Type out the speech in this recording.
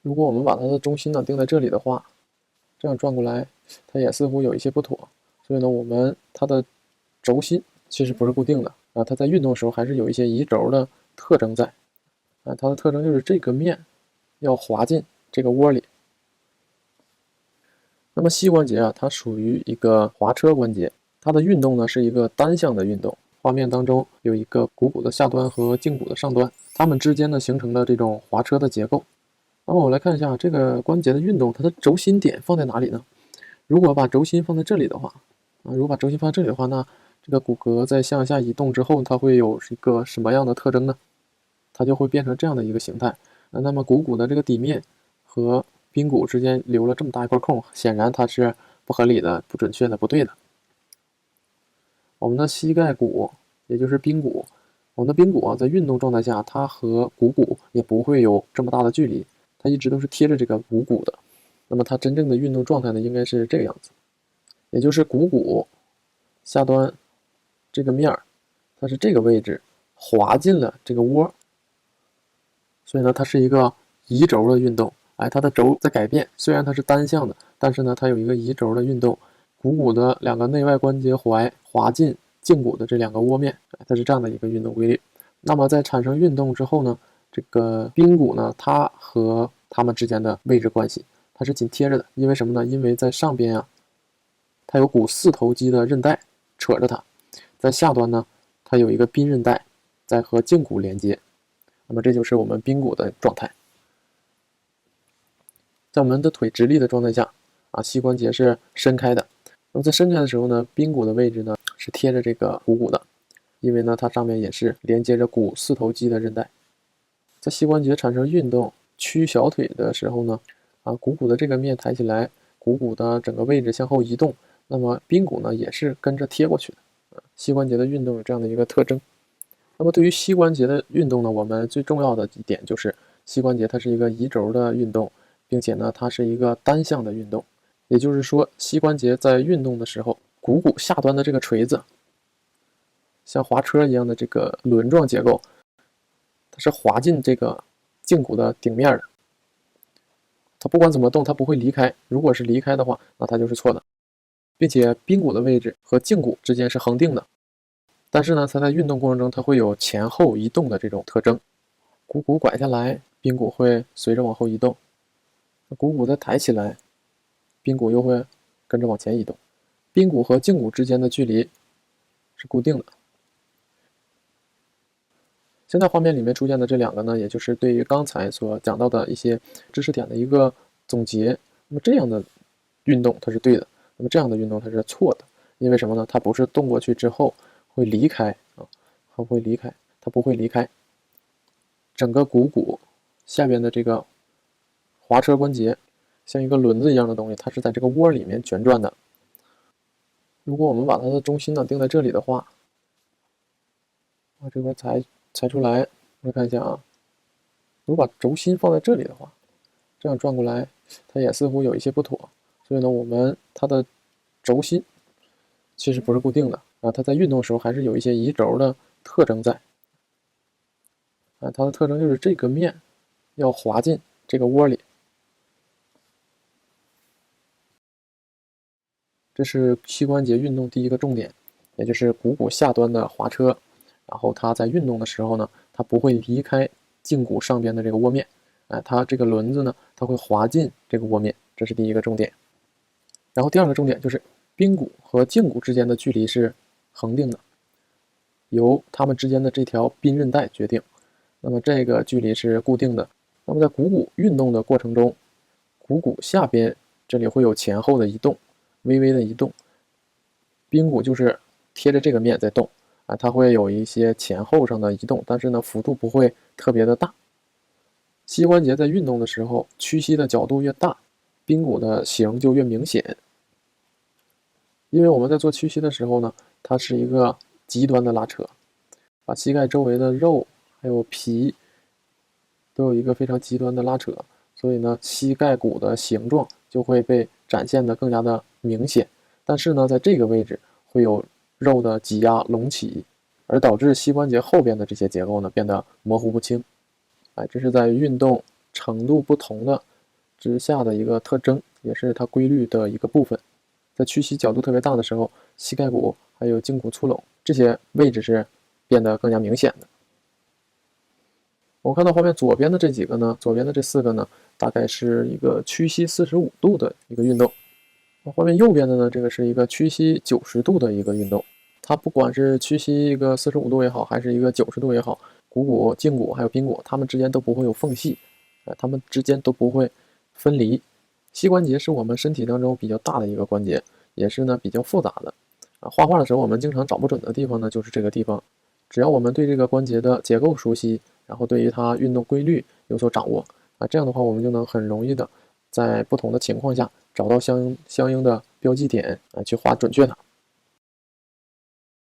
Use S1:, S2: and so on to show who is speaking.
S1: 如果我们把它的中心呢定在这里的话，这样转过来，它也似乎有一些不妥。所以呢，它的轴心其实不是固定的啊，它在运动的时候还是有一些移轴的特征在啊。它的特征就是这个面要滑进这个窝里。那么膝关节啊，它属于一个滑车关节，它的运动呢是一个单向的运动。画面当中有一个股骨的下端和胫骨的上端，它们之间呢形成了这种滑车的结构。那么我们来看一下这个关节的运动，它的轴心点放在哪里呢？如果把轴心放在这里的话，那这个骨骼在向下移动之后，它会有一个什么样的特征呢？它就会变成这样的一个形态。那么股骨的这个底面和髌骨之间留了这么大一块空，显然它是不合理的、不准确的、不对的。我们的膝盖骨，也就是髌骨，我们的髌骨啊，在运动状态下，它和股骨也不会有这么大的距离，它一直都是贴着这个股骨的。那么它真正的运动状态呢，应该是这个样子，也就是股骨下端这个面儿，它是这个位置滑进了这个窝，所以呢，它是一个移轴的运动。哎，它的轴在改变，虽然它是单向的，但是呢，它有一个移轴的运动。股骨的两个内外关节踝滑进胫骨的这两个窝面，它是这样的一个运动规律。那么在产生运动之后呢，这个髌骨呢，它和它们之间的位置关系，它是紧贴着的。因为什么呢？因为在上边啊，它有股四头肌的韧带扯着它，在下端呢，它有一个髌韧带在和胫骨连接。那么这就是我们髌骨的状态。在我们的腿直立的状态下啊，膝关节是伸开的。那么在伸开的时候呢，髌骨的位置呢是贴着这个股骨的，因为呢它上面也是连接着股四头肌的韧带。在膝关节产生运动屈小腿的时候呢，股骨的这个面抬起来，股骨的整个位置向后移动，那么髌骨呢也是跟着贴过去的。膝关节的运动有这样的一个特征。那么对于膝关节的运动呢，我们最重要的一点就是膝关节它是一个移轴的运动，并且呢它是一个单向的运动。也就是说，膝关节在运动的时候，股骨下端的这个锤子，像滑车一样的这个轮状结构，它是滑进这个胫骨的顶面的。它不管怎么动，它不会离开。如果是离开的话，那它就是错的。并且髌骨的位置和胫骨之间是恒定的。但是呢，它在运动过程中，它会有前后移动的这种特征。股骨拐下来，髌骨会随着往后移动；股骨再抬起来，髌骨又会跟着往前移动。髌骨和胫骨之间的距离是固定的。现在画面里面出现的这两个呢，也就是对于刚才所讲到的一些知识点的一个总结。那么这样的运动它是对的，那么这样的运动它是错的。因为什么呢？它不是动过去之后会离开啊，它会离开，它不会离开。整个股骨下边的这个滑车关节，像一个轮子一样的东西，它是在这个窝里面旋转的。如果我们把它的中心呢定在这里的话，这块裁出来，我们看一下啊。如果把轴心放在这里的话，这样转过来，它也似乎有一些不妥。所以呢，它的轴心其实不是固定的啊，它在运动的时候还是有一些移轴的特征在啊。它的特征就是这个面要滑进这个窝里。这是膝关节运动第一个重点，也就是股骨下端的滑车。然后它在运动的时候呢，它不会离开胫骨上边的这个窝面，它这个轮子呢，它会滑进这个窝面，这是第一个重点。然后第二个重点就是髌骨和胫骨之间的距离是恒定的，由它们之间的这条髌韧带决定。那么这个距离是固定的。那么在股骨运动的过程中，股骨下边这里会有前后的移动，微微的移动。髌骨就是贴着这个面在动它会有一些前后上的移动，但是呢幅度不会特别的大。膝关节在运动的时候，屈膝的角度越大，髌骨的形就越明显。因为我们在做屈膝的时候呢，它是一个极端的拉扯，把膝盖周围的肉还有皮都有一个非常极端的拉扯，所以呢，膝盖骨的形状就会被展现得更加的明显。但是呢，在这个位置会有肉的挤压隆起，而导致膝关节后边的这些结构呢变得模糊不清。这是在运动程度不同的之下的一个特征，也是它规律的一个部分。在屈膝角度特别大的时候，膝盖骨还有胫骨粗隆这些位置是变得更加明显的。我们看到画面左边的这几个呢，左边的这4个呢，大概是一个屈膝45度的一个运动。画面右边的呢，这个是一个屈膝90度的一个运动。它不管是屈膝一个45度也好，还是一个90度也好，股骨、胫骨还有髌骨，它们之间都不会有缝隙，它们之间都不会分离。膝关节是我们身体当中比较大的一个关节，也是呢比较复杂的。画画的时候我们经常找不准的地方呢，就是这个地方。只要我们对这个关节的结构熟悉，然后对于它运动规律有所掌握，这样的话我们就能很容易的在不同的情况下找到相应的标记点，去画准确它。